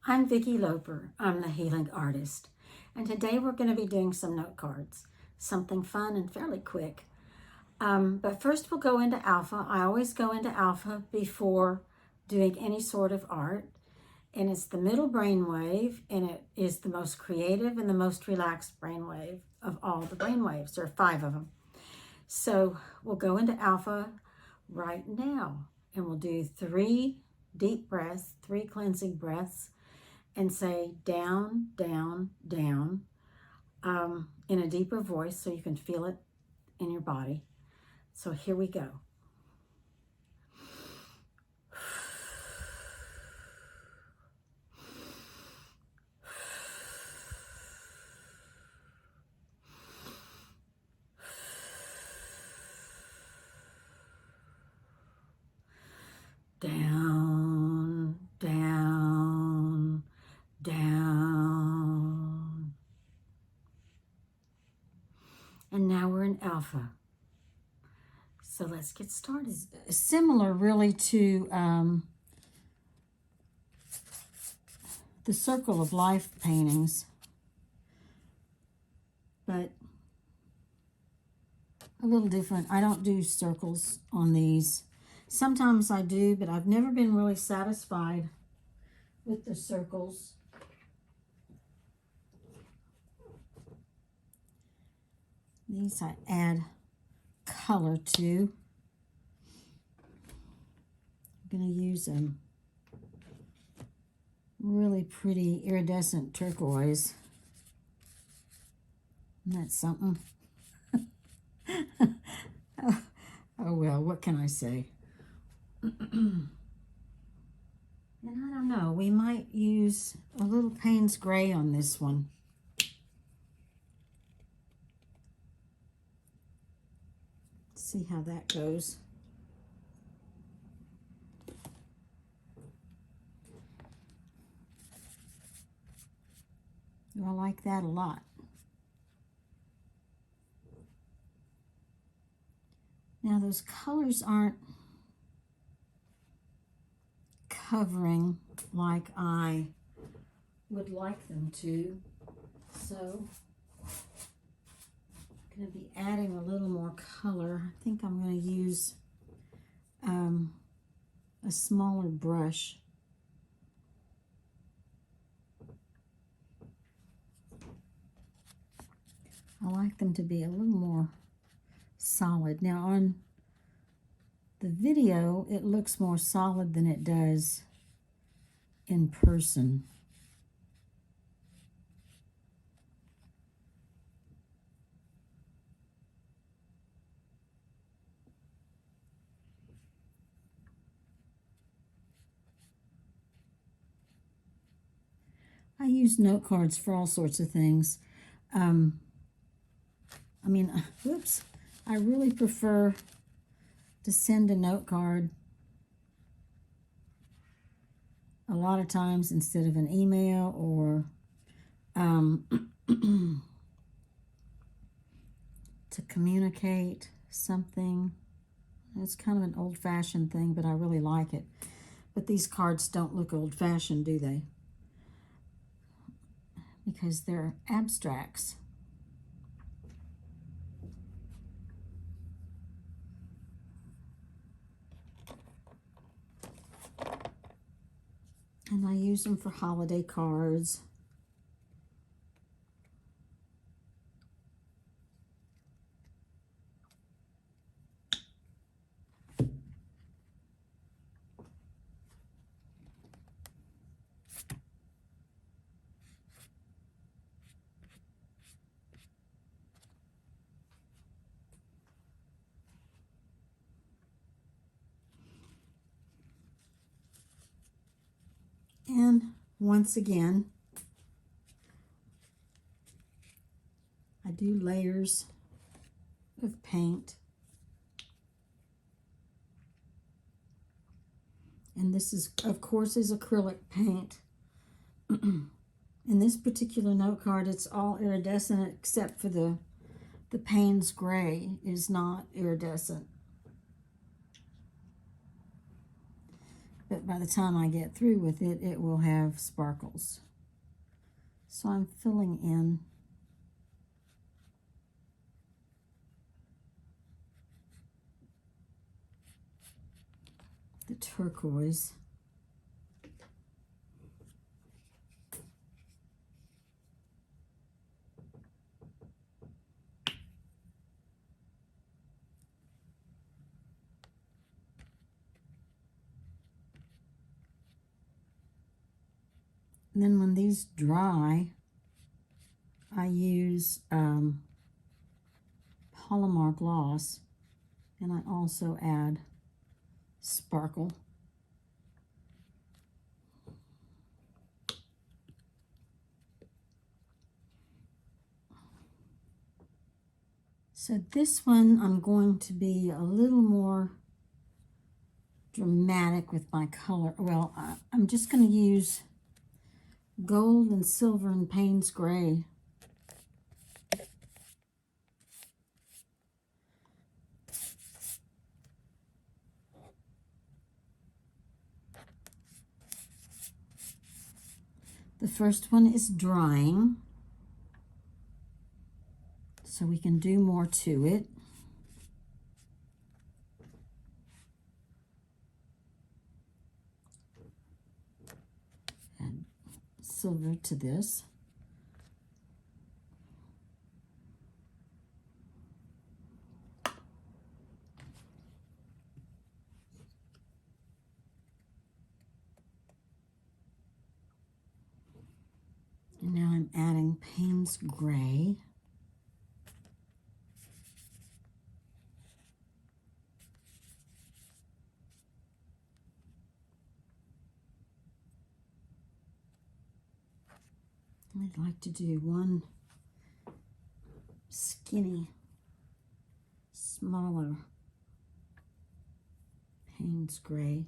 I'm Vicki Loper. I'm the healing artist. And today we're going to be doing some note cards, something fun and fairly quick. But first we'll go into alpha. I always go into alpha before doing any sort of art. And it's the middle brainwave, and it is the most creative and the most relaxed brainwave of all the brainwaves. There are 5 of them. So we'll go into alpha right now, and we'll do 3 deep breaths, 3 cleansing breaths, and say down, down, down in a deeper voice so you can feel it in your body. So here we go. Down, down, down. And now we're in alpha. So let's get started. Similar really to the Circle of Life paintings, but a little different. I don't do circles on these. Sometimes I do, but I've never been really satisfied with the circles. These I add color to. I'm going to use a really pretty iridescent turquoise. Isn't that something? Oh well, what can I say? And I don't know, we might use a little Payne's Gray on this one. See how that goes. I like that a lot. Now those colors aren't covering like I would like them to, so I'm going to be adding a little more color. I think I'm going to use a smaller brush. I like them to be a little more solid. Now on the video, it looks more solid than it does in person. I use note cards for all sorts of things. Whoops, I really prefer to send a note card a lot of times instead of an email or to communicate something. It's kind of an old-fashioned thing, but I really like it. But these cards don't look old-fashioned, do they? Because they're abstracts. And I use them for holiday cards. And once again, I do layers of paint. And this is, of course, is acrylic paint. In this particular note card, it's all iridescent except for the Payne's Gray is not iridescent. but by the time I get through with it, it will have sparkles. So I'm filling in the turquoise. And then when these dry, I use Polymer gloss, and I also add sparkle. So this one, I'm going to be a little more dramatic with my color. Well, I'm just going to use gold and silver and Payne's gray. The first one is drying, so we can do more to it. Add silver to this. And now I'm adding Payne's gray. I'd like to do one skinny, smaller Payne's gray.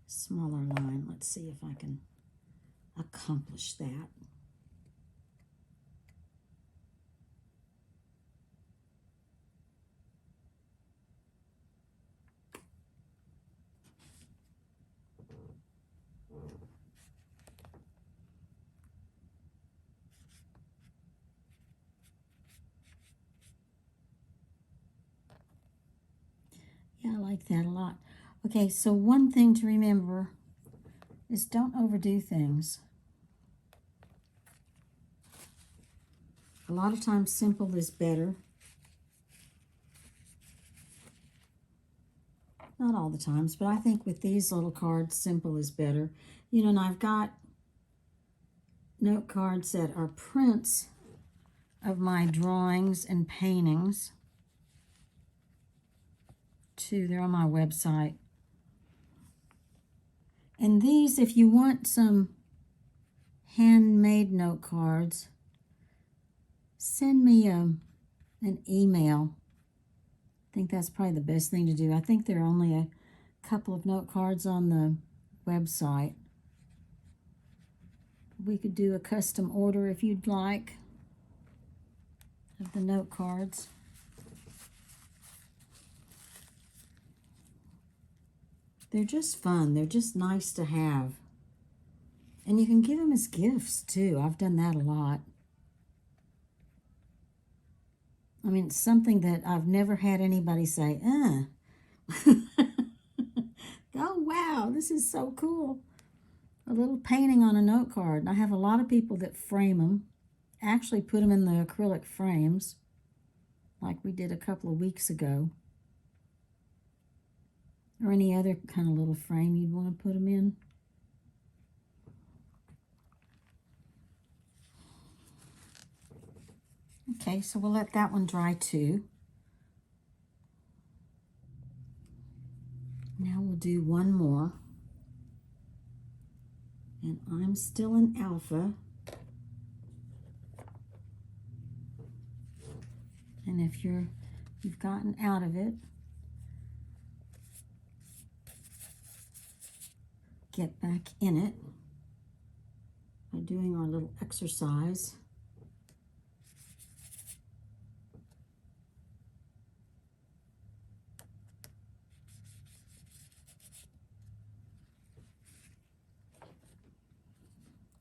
Smaller line. Let's see if I can accomplish that. Yeah, I like that a lot. Okay, so one thing to remember is don't overdo things. A lot of times simple is better. Not all the times, but I think with these little cards, simple is better. You know, and I've got note cards that are prints of my drawings and paintings too. They're on my website. And these, if you want some handmade note cards, send me an email. I think that's probably the best thing to do. I think there are only a couple of note cards on the website. We could do a custom order if you'd like of the note cards. They're just fun. They're just nice to have. And you can give them as gifts too. I've done that a lot. I mean, it's something that I've never had anybody say, oh, wow, this is so cool. A little painting on a note card. And I have a lot of people that frame them, actually put them in the acrylic frames, like we did a couple of weeks ago. Or any other kind of little frame you'd want to put them in. Okay, so we'll let that one dry too. Now we'll do one more. And I'm still in alpha. And if you've gotten out of it, get back in it by doing our little exercise.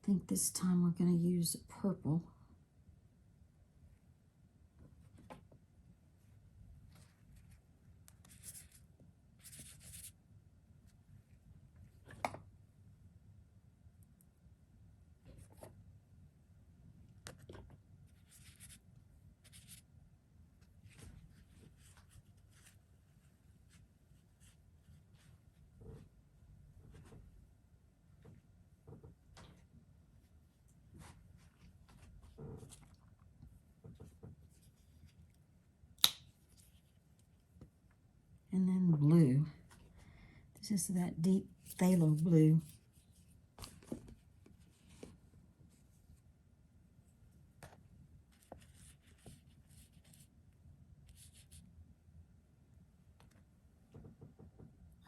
think this time we're going to use purple. And then blue. This is that deep phthalo blue.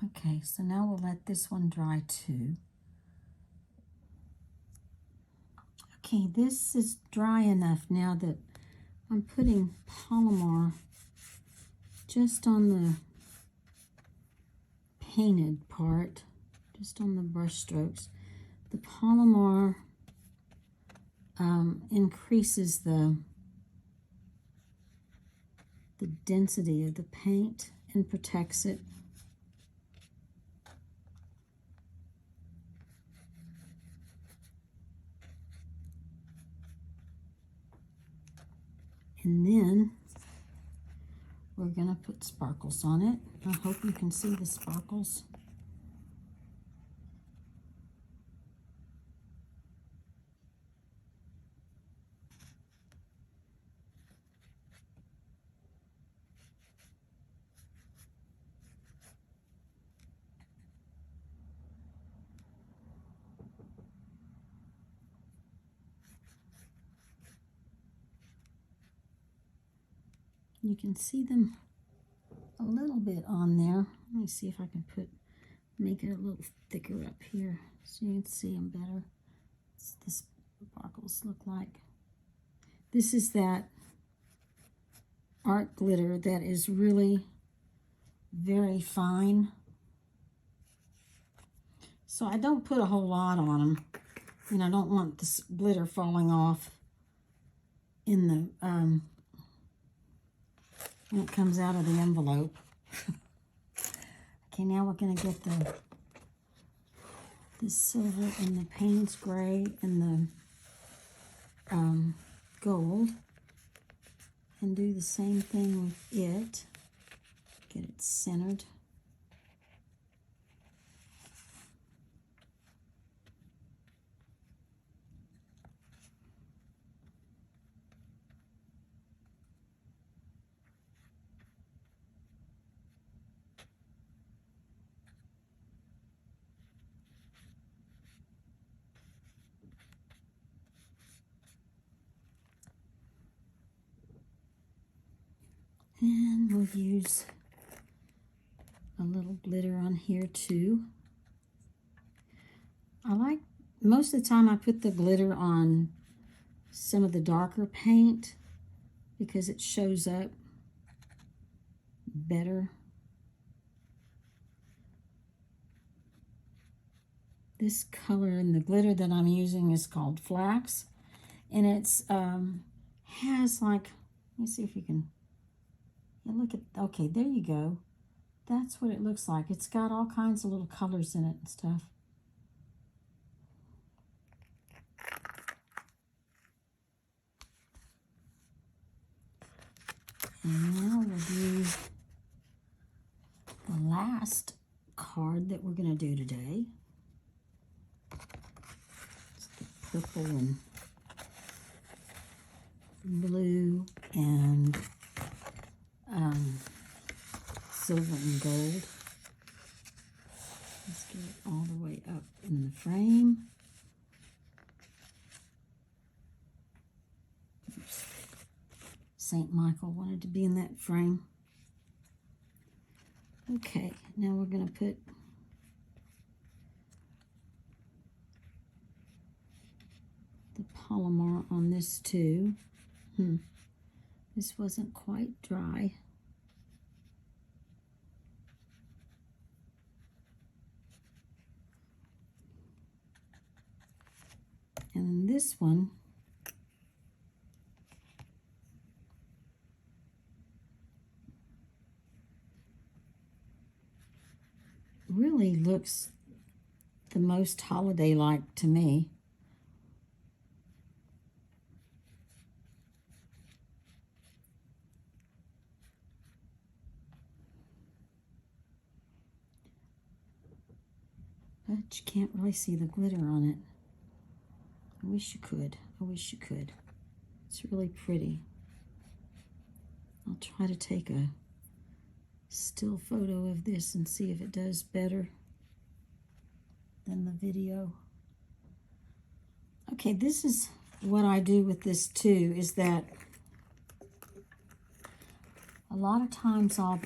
Okay, so now we'll let this one dry too. Okay, this is dry enough now that I'm putting Palomar just on the painted part, just on the brush strokes. The Palomar increases the density of the paint and protects it. And then we're going to put sparkles on it. I hope you can see the sparkles. You can see them a little bit on there. Let me see if I can make it a little thicker up here so you can see them better. The sparkles look like. This is that art glitter that is really very fine. So I don't put a whole lot on them. And I don't want this glitter falling off in the when it comes out of the envelope. Okay, now we're going to get the silver and the Payne's gray and the gold and do the same thing with it. Get it centered. And we'll use a little glitter on here too. Most of the time I put the glitter on some of the darker paint because it shows up better. This color and the glitter that I'm using is called Flax, and it's has like, let me see if you can, yeah, look at, okay, there you go. That's what it looks like. It's got all kinds of little colors in it and stuff. And now we'll do the last card that we're going to do today. It's the purple and blue and silver and gold. Let's get it all the way up in the frame. St. Michael wanted to be in that frame. Okay, now we're going to put the Palomar on this too. This wasn't quite dry. And then this one really looks the most holiday-like to me. But you can't really see the glitter on it. I wish you could. I wish you could. It's really pretty. I'll try to take a still photo of this and see if it does better than the video. Okay, this is what I do with this too, is that a lot of times I'll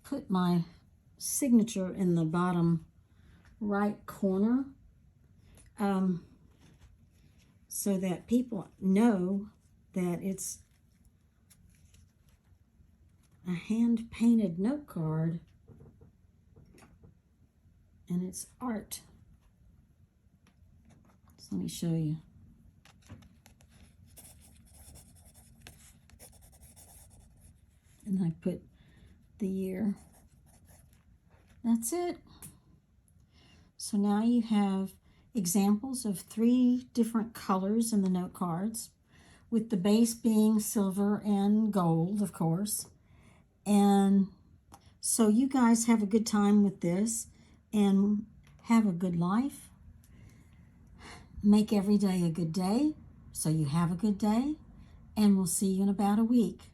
put my signature in the bottom right corner so that people know that it's a hand-painted note card and it's art. So let me show you. And I put the year. That's it. So now you have examples of 3 different colors in the note cards, with the base being silver and gold, of course. And so you guys have a good time with this and have a good life. Make every day a good day, so you have a good day, and we'll see you in about a week.